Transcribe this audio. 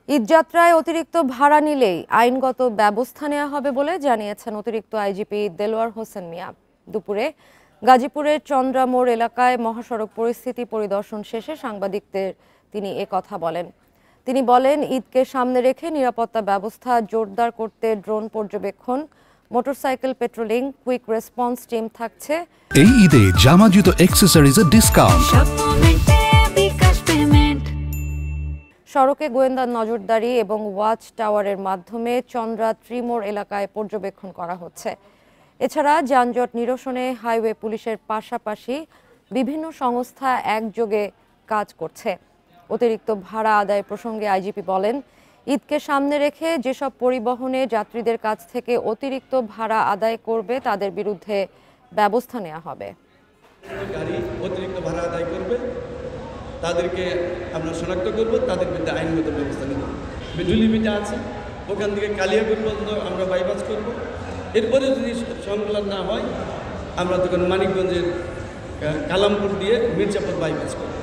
ঈদযাত্রায় অতিরিক্ত ভাড়া নিলেই আইনগত ব্যবস্থা নেওয়া হবে বলে জানিয়েছেন অতিরিক্ত আইজিপি দেলোয়ার হোসেন মিয়া। দুপুরে গাজীপুরের চন্দ্রামোড় এলাকায় মহাসড়ক পরিস্থিতি পরিদর্শন শেষে সাংবাদিকদের তিনি কথা বলেন। তিনি বলেন, ঈদকে সামনে রেখে নিরাপত্তা ব্যবস্থা জোরদার করতে ড্রোন পর্যবেক্ষণ, motorcycle patrolling, quick response team থাকছে। এই ঈদে জামা জুতো অ্যাকসেসরিজের ডিসকাউন্ট। সড়কে গোয়েন্দা নজরদারি এবং ওয়াচ টাওয়ারের মাধ্যমে চন্দ্রা ত্রিমোড় এলাকায় পর্যবেক্ষণ করা হচ্ছে। এছাড়া যানজট নিরসনে হাইওয়ে পুলিশের পাশাপাশি বিভিন্ন সংস্থা একযোগে কাজ করছে। অতিরিক্ত ভাড়া আদায় প্রসঙ্গে আইজিপি বলেন, ঈদকে সামনে রেখে যেসব পরিবহনে যাত্রীদের কাছ থেকে অতিরিক্ত ভাড়া আদায় করবে তাদের বিরুদ্ধে ব্যবস্থা নেওয়া হবে। গাড়ি অতিরিক্ত ভাড়া আদায় করবে তাদেরকে আমরা শনাক্ত করব, তাদের বিরুদ্ধে আইনগত ব্যবস্থা নেব। বেডুলিমিটা আছে, ওখান থেকে কালিয়াপুর পর্যন্ত আমরা বাইপাস করব। এরপরে যদি সংকলন না হয় আমরা তখন মানিকগঞ্জের কালামপুর দিয়ে মির্জাপুর বাইপাস করব।